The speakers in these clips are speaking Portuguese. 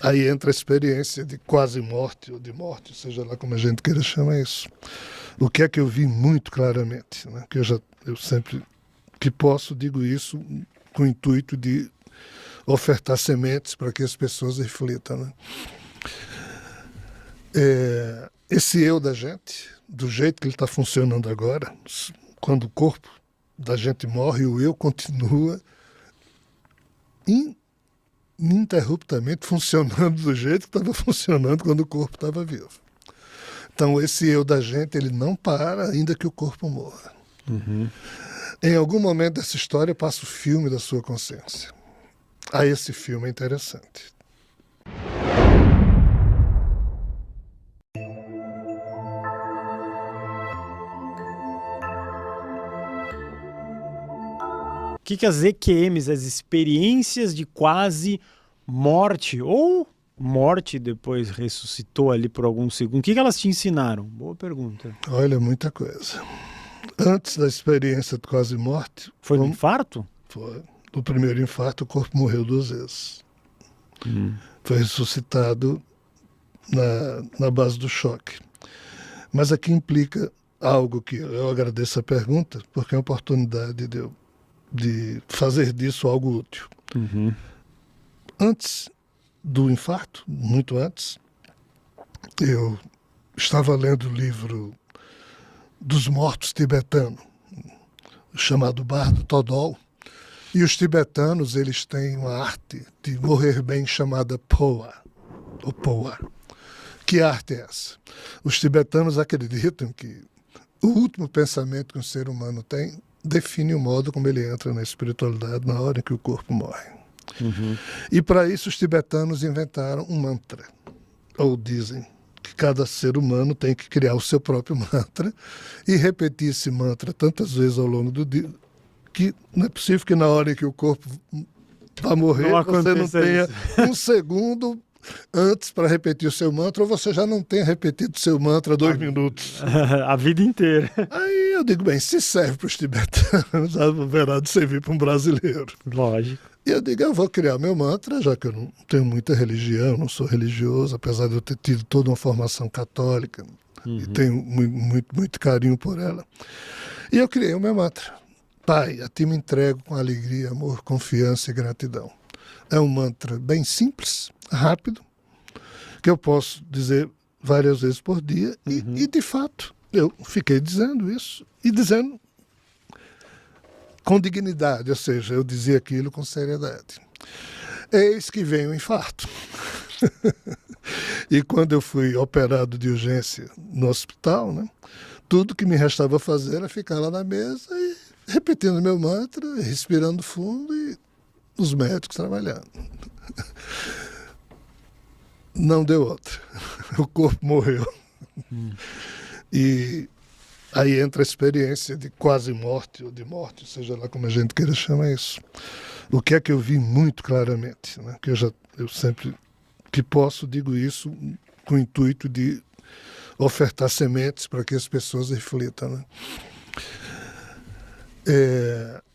Aí entra a experiência de quase morte ou de morte, seja lá como a gente queira chamar isso. O que é que eu vi muito claramente, né? Que eu sempre que posso digo isso com o intuito de ofertar sementes para que as pessoas reflitam, né? Esse eu da gente, do jeito que ele está funcionando agora, quando o corpo da gente morre, o eu continua ininterruptamente funcionando do jeito que estava funcionando quando o corpo estava vivo. Então esse eu da gente, ele não para ainda que o corpo morra. Uhum. Em algum momento dessa história passa o filme da sua consciência. Aí esse filme é interessante. O que as EQMs, as experiências de quase morte, ou morte depois ressuscitou ali por alguns segundos, o que elas te ensinaram? Boa pergunta. Olha, muita coisa. Antes da experiência de quase morte... Foi no infarto? Foi. No primeiro infarto, o corpo morreu 2 vezes. Foi ressuscitado na base do choque. Mas aqui implica algo que eu agradeço a pergunta, porque é uma oportunidade de fazer disso algo útil. Uhum. Antes do infarto, muito antes, eu estava lendo o livro dos mortos tibetanos, chamado Bardo Thodol, e os tibetanos eles têm uma arte de morrer bem chamada Poa, ou Poa. Que arte é essa? Os tibetanos acreditam que o último pensamento que um ser humano tem define o modo como ele entra na espiritualidade na hora em que o corpo morre. Uhum. E para isso os tibetanos inventaram um mantra, ou dizem que cada ser humano tem que criar o seu próprio mantra e repetir esse mantra tantas vezes ao longo do dia que não é possível que na hora em que o corpo vai morrer você não tenha um segundo antes para repetir o seu mantra, ou você já não tenha repetido o seu mantra 2 minutos. A vida inteira. Aí eu digo, bem, se serve para os tibetanos, haverá de servir para um brasileiro. Lógico. E eu digo, eu vou criar meu mantra, já que eu não tenho muita religião, não sou religioso, apesar de eu ter tido toda uma formação católica, e tenho muito carinho por ela. E eu criei o meu mantra. Pai, a ti me entrego com alegria, amor, confiança e gratidão. É um mantra bem simples, rápido, que eu posso dizer várias vezes por dia, e de fato eu fiquei dizendo isso, e dizendo com dignidade, ou seja, eu dizia aquilo com seriedade. Eis que vem o infarto. E quando eu fui operado de urgência no hospital, né, tudo que me restava fazer era ficar lá na mesa e repetindo meu mantra, respirando fundo e os médicos trabalhando. Não deu outra. O corpo morreu. E aí entra a experiência de quase morte ou de morte, seja lá como a gente queira chamar isso. O que é que eu vi muito claramente, né? Que eu sempre que posso digo isso com o intuito de ofertar sementes para que as pessoas reflitam, né?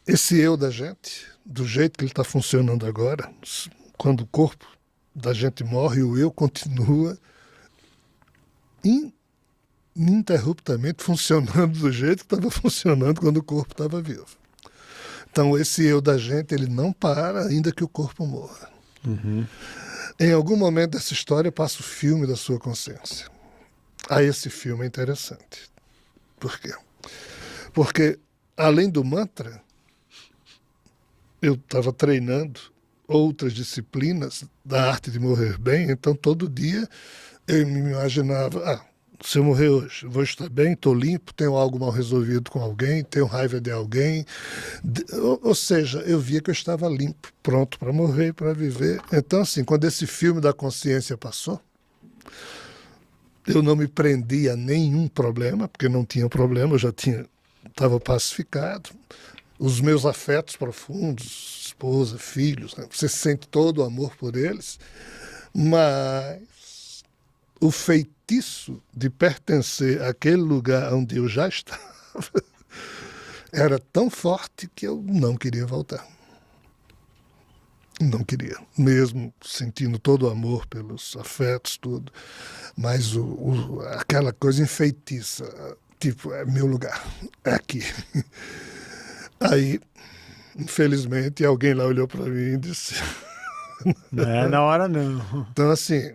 Esse eu da gente, do jeito que ele está funcionando agora, quando o corpo da gente morre, o eu continua ininterruptamente funcionando do jeito que estava funcionando quando o corpo estava vivo. Então esse eu da gente, ele não para ainda que o corpo morra. Em algum momento dessa história passa o filme da sua consciência. Aí esse filme é interessante. Por quê? Porque além do mantra, eu estava treinando outras disciplinas da arte de morrer bem, então todo dia eu me imaginava, se eu morrer hoje, vou estar bem, estou limpo, tenho algo mal resolvido com alguém, tenho raiva de alguém. Ou seja, eu via que eu estava limpo, pronto para morrer, para viver. Então, assim, quando esse filme da consciência passou, eu não me prendi a nenhum problema, porque não tinha problema, eu já estava pacificado. Os meus afetos profundos, esposa, filhos, né? Você sente todo o amor por eles, mas o feitiço de pertencer àquele lugar onde eu já estava era tão forte que eu não queria voltar. Não queria, mesmo sentindo todo o amor pelos afetos, tudo, mas aquela coisa enfeitiça, tipo, é meu lugar, é aqui. Aí, infelizmente, alguém lá olhou para mim e disse... Não é na hora, não. Então, assim,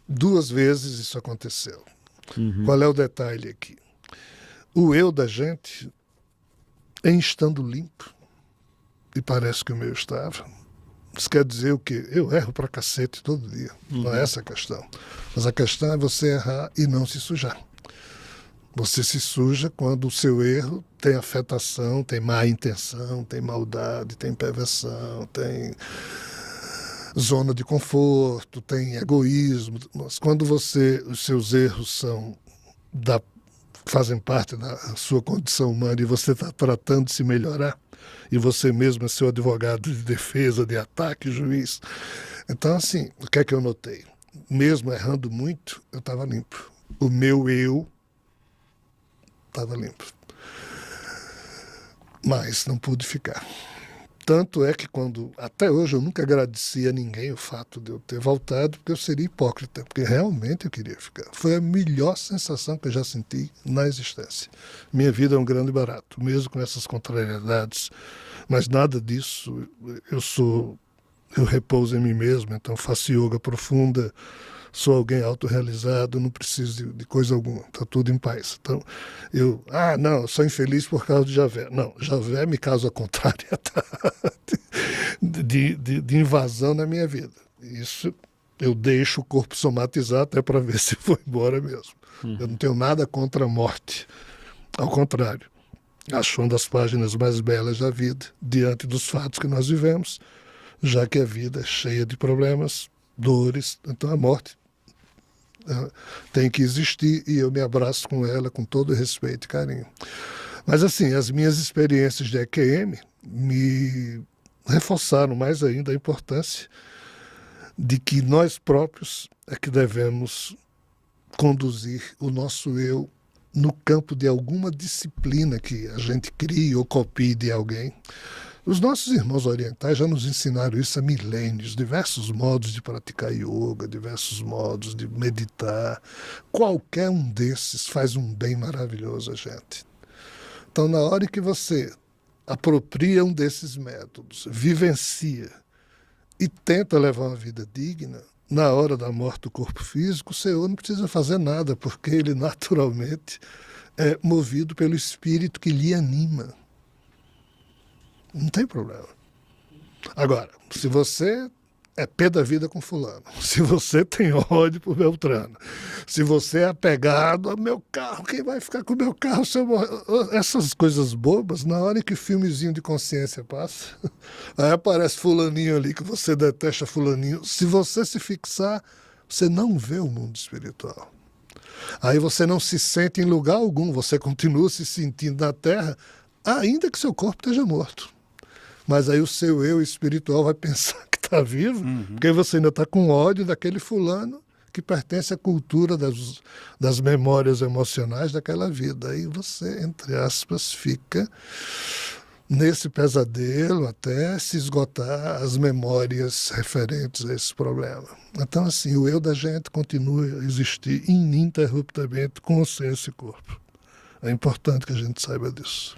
2 vezes isso aconteceu. Uhum. Qual é o detalhe aqui? O eu da gente, em estando limpo, e parece que o meu estava, isso quer dizer o quê? Eu erro pra cacete todo dia. Não é essa a questão. Mas a questão é você errar e não se sujar. Você se suja quando o seu erro tem afetação, tem má intenção, tem maldade, tem perversão, tem zona de conforto, tem egoísmo. Mas quando os seus erros fazem parte da sua condição humana e você está tratando de se melhorar, e você mesmo é seu advogado de defesa, de ataque, juiz. Então, assim, o que é que eu notei? Mesmo errando muito, eu estava limpo. O meu eu estava limpo. Mas não pude ficar. Tanto é que até hoje eu nunca agradeci a ninguém o fato de eu ter voltado, porque eu seria hipócrita, porque realmente eu queria ficar. Foi a melhor sensação que eu já senti na existência. Minha vida é um grande barato, mesmo com essas contrariedades, mas nada disso, eu repouso em mim mesmo, então faço yoga profunda, sou alguém autorrealizado, não preciso de coisa alguma, está tudo em paz. Então, não, eu sou infeliz por causa de Javé. Não, Javé me causa contrariedade de invasão na minha vida. Isso eu deixo o corpo somatizar até para ver se foi embora mesmo. Eu não tenho nada contra a morte, ao contrário. Acho uma das páginas mais belas da vida, diante dos fatos que nós vivemos, já que a vida é cheia de problemas, dores, então a morte tem que existir e eu me abraço com ela com todo respeito e carinho. Mas assim, as minhas experiências de EQM me reforçaram mais ainda a importância de que nós próprios é que devemos conduzir o nosso eu no campo de alguma disciplina que a gente crie ou copie de alguém. Os nossos irmãos orientais já nos ensinaram isso há milênios, diversos modos de praticar yoga, diversos modos de meditar. Qualquer um desses faz um bem maravilhoso a gente. Então, na hora que você apropria um desses métodos, vivencia e tenta levar uma vida digna, na hora da morte do corpo físico, o Senhor não precisa fazer nada, porque ele naturalmente é movido pelo espírito que lhe anima. Não tem problema. Agora, se você é pé da vida com fulano, se você tem ódio por Beltrano, se você é apegado ao meu carro, quem vai ficar com o meu carro se eu morrer? Essas coisas bobas, na hora que o filmezinho de consciência passa, aí aparece fulaninho ali que você detesta fulaninho. Se você se fixar, você não vê o mundo espiritual. Aí você não se sente em lugar algum, você continua se sentindo na Terra, ainda que seu corpo esteja morto. Mas aí o seu eu espiritual vai pensar que está vivo, porque você ainda está com ódio daquele fulano que pertence à cultura das memórias emocionais daquela vida. Aí você, entre aspas, fica nesse pesadelo até se esgotar as memórias referentes a esse problema. Então, assim, o eu da gente continua a existir ininterruptamente, consciência e corpo. É importante que a gente saiba disso.